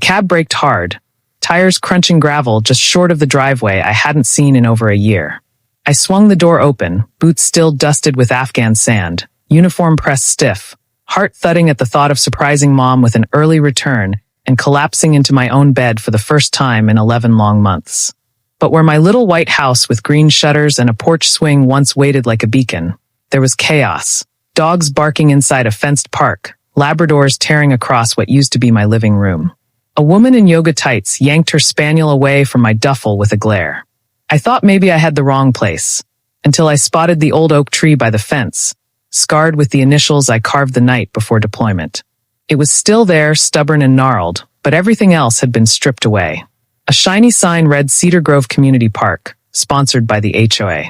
cab braked hard, tires crunching gravel just short of the driveway I hadn't seen in over a year. I swung the door open, boots still dusted with Afghan sand, uniform pressed stiff, heart thudding at the thought of surprising Mom with an early return and collapsing into my own bed for the first time in 11 long months. But where my little white house with green shutters and a porch swing once waited like a beacon, there was chaos. Dogs barking inside a fenced park, Labradors tearing across what used to be my living room. A woman in yoga tights yanked her spaniel away from my duffel with a glare. I thought maybe I had the wrong place, until I spotted the old oak tree by the fence, scarred with the initials I carved the night before deployment. It was still there, stubborn and gnarled, but everything else had been stripped away. A shiny sign read Cedar Grove Community Park, sponsored by the HOA.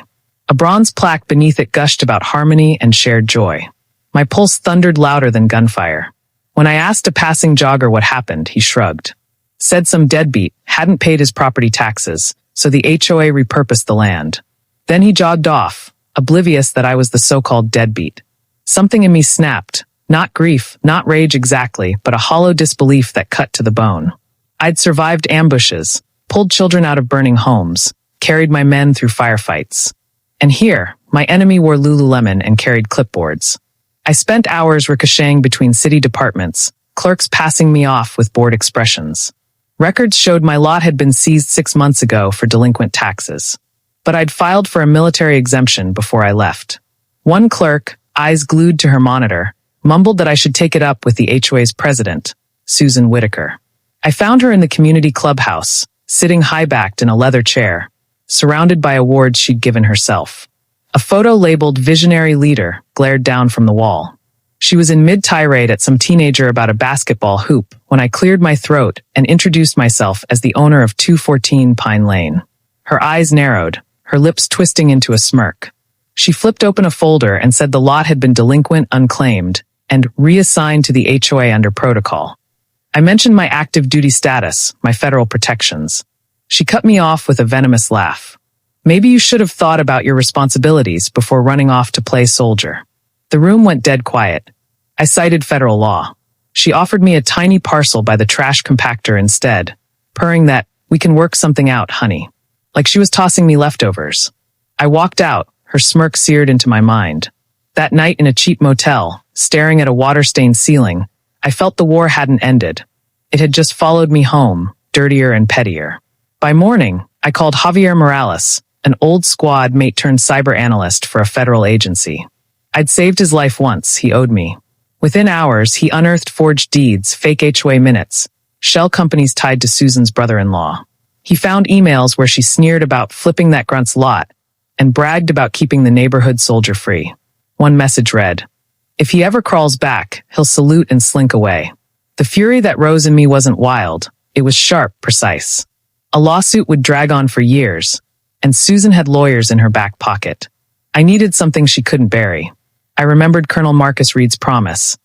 A bronze plaque beneath it gushed about harmony and shared joy. My pulse thundered louder than gunfire. When I asked a passing jogger what happened, he shrugged. Said some deadbeat hadn't paid his property taxes, so the HOA repurposed the land. Then he jogged off, oblivious that I was the so-called deadbeat. Something in me snapped, not grief, not rage exactly, but a hollow disbelief that cut to the bone. I'd survived ambushes, pulled children out of burning homes, carried my men through firefights. And here, my enemy wore Lululemon and carried clipboards. I spent hours ricocheting between city departments, clerks passing me off with bored expressions. Records showed my lot had been seized 6 months ago for delinquent taxes. But I'd filed for a military exemption before I left. One clerk, eyes glued to her monitor, mumbled that I should take it up with the HOA's president, Susan Whitaker. I found her in the community clubhouse, sitting high-backed in a leather chair, surrounded by awards she'd given herself. A photo labeled Visionary Leader glared down from the wall. She was in mid-tirade at some teenager about a basketball hoop when I cleared my throat and introduced myself as the owner of 214 Pine Lane. Her eyes narrowed, her lips twisting into a smirk. She flipped open a folder and said the lot had been delinquent, unclaimed, and reassigned to the HOA under protocol. I mentioned my active duty status, my federal protections. She cut me off with a venomous laugh. Maybe you should have thought about your responsibilities before running off to play soldier. The room went dead quiet. I cited federal law. She offered me a tiny parcel by the trash compactor instead, purring that, "We can work something out, honey." Like she was tossing me leftovers. I walked out, her smirk seared into my mind. That night in a cheap motel, staring at a water-stained ceiling, I felt the war hadn't ended. It had just followed me home, dirtier and pettier. By morning, I called Javier Morales, an old squad mate turned cyber analyst for a federal agency. I'd saved his life once, he owed me. Within hours, he unearthed forged deeds, fake HOA minutes, shell companies tied to Susan's brother-in-law. He found emails where she sneered about flipping that grunt's lot and bragged about keeping the neighborhood soldier free. One message read, "If he ever crawls back, he'll salute and slink away." The fury that rose in me wasn't wild. It was sharp, precise. A lawsuit would drag on for years, and Susan had lawyers in her back pocket. I needed something she couldn't bury. I remembered Colonel Marcus Reed's promise.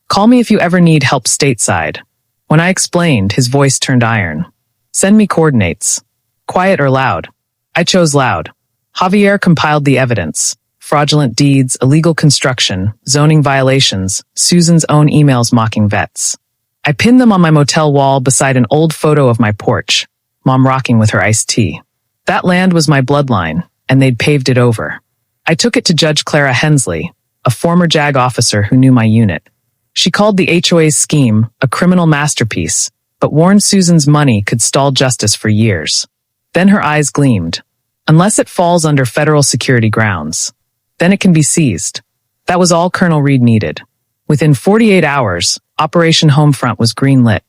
"Call me if you ever need help stateside." When I explained, his voice turned iron. "Send me coordinates. Quiet or loud?" I chose loud. Javier compiled the evidence. Fraudulent deeds, illegal construction, zoning violations, Susan's own emails mocking vets. I pinned them on my motel wall beside an old photo of my porch, Mom rocking with her iced tea. That land was my bloodline, and they'd paved it over. I took it to Judge Clara Hensley, a former JAG officer who knew my unit. She called the HOA's scheme a criminal masterpiece, but warned Susan's money could stall justice for years. Then her eyes gleamed. "Unless it falls under federal security grounds, then it can be seized." That was all Colonel Reed needed. Within 48 hours, Operation Homefront was greenlit.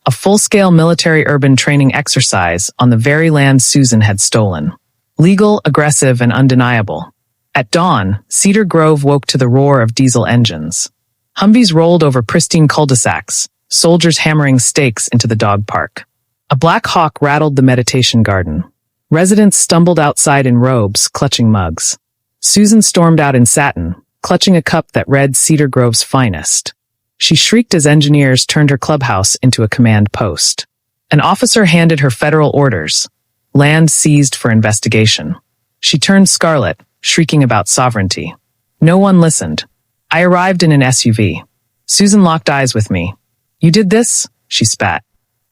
A full-scale military-urban training exercise on the very land Susan had stolen. Legal, aggressive, and undeniable. At dawn, Cedar Grove woke to the roar of diesel engines. Humvees rolled over pristine cul-de-sacs, soldiers hammering stakes into the dog park. A Black Hawk rattled the meditation garden. Residents stumbled outside in robes, clutching mugs. Susan stormed out in satin, clutching a cup that read Cedar Grove's finest. She shrieked as engineers turned her clubhouse into a command post. An officer handed her federal orders. Land seized for investigation. She turned scarlet, shrieking about sovereignty. No one listened. I arrived in an SUV. Susan locked eyes with me. "You did this?" she spat.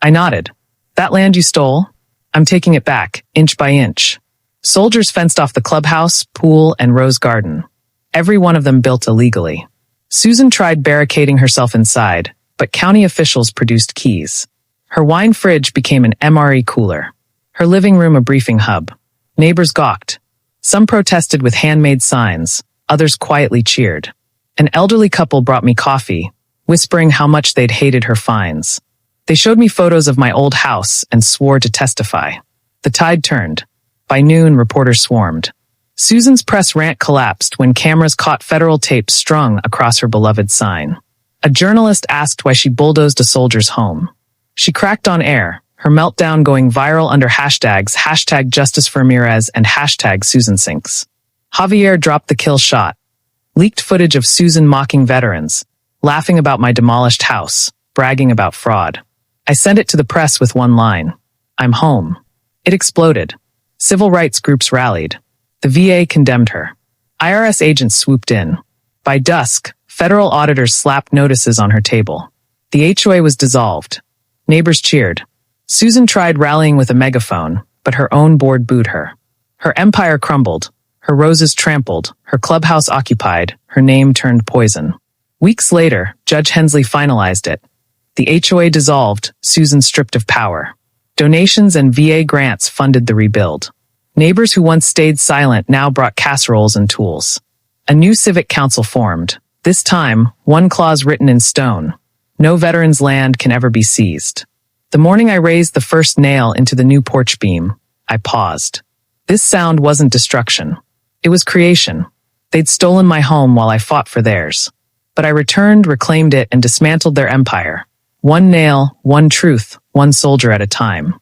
I nodded. That land you stole? I'm taking it back, inch by inch. Soldiers fenced off the clubhouse, pool, and rose garden. Every one of them built illegally. Susan tried barricading herself inside, but county officials produced keys. Her wine fridge became an MRE cooler. Her living room a briefing hub. Neighbors gawked. Some protested with handmade signs, others quietly cheered. An elderly couple brought me coffee, whispering how much they'd hated her fines. They showed me photos of my old house and swore to testify. The tide turned. By noon, reporters swarmed. Susan's press rant collapsed when cameras caught federal tape strung across her beloved sign. A journalist asked why she bulldozed a soldier's home. She cracked on air, her meltdown going viral under hashtags #JusticeForRamirez and #SusanSinks. Javier dropped the kill shot. Leaked footage of Susan mocking veterans, laughing about my demolished house, bragging about fraud. I sent it to the press with one line. I'm home. It exploded. Civil rights groups rallied. The VA condemned her. IRS agents swooped in. By dusk, federal auditors slapped notices on her table. The HOA was dissolved. Neighbors cheered. Susan tried rallying with a megaphone, but her own board booed her. Her empire crumbled. Her roses trampled. Her clubhouse occupied. Her name turned poison. Weeks later, Judge Hensley finalized it. The HOA dissolved, Susan stripped of power. Donations and VA grants funded the rebuild. Neighbors who once stayed silent now brought casseroles and tools. A new civic council formed. This time, one clause written in stone. No veterans' land can ever be seized. The morning I raised the first nail into the new porch beam, I paused. This sound wasn't destruction. It was creation. They'd stolen my home while I fought for theirs. But I returned, reclaimed it, and dismantled their empire. One nail, one truth, one soldier at a time.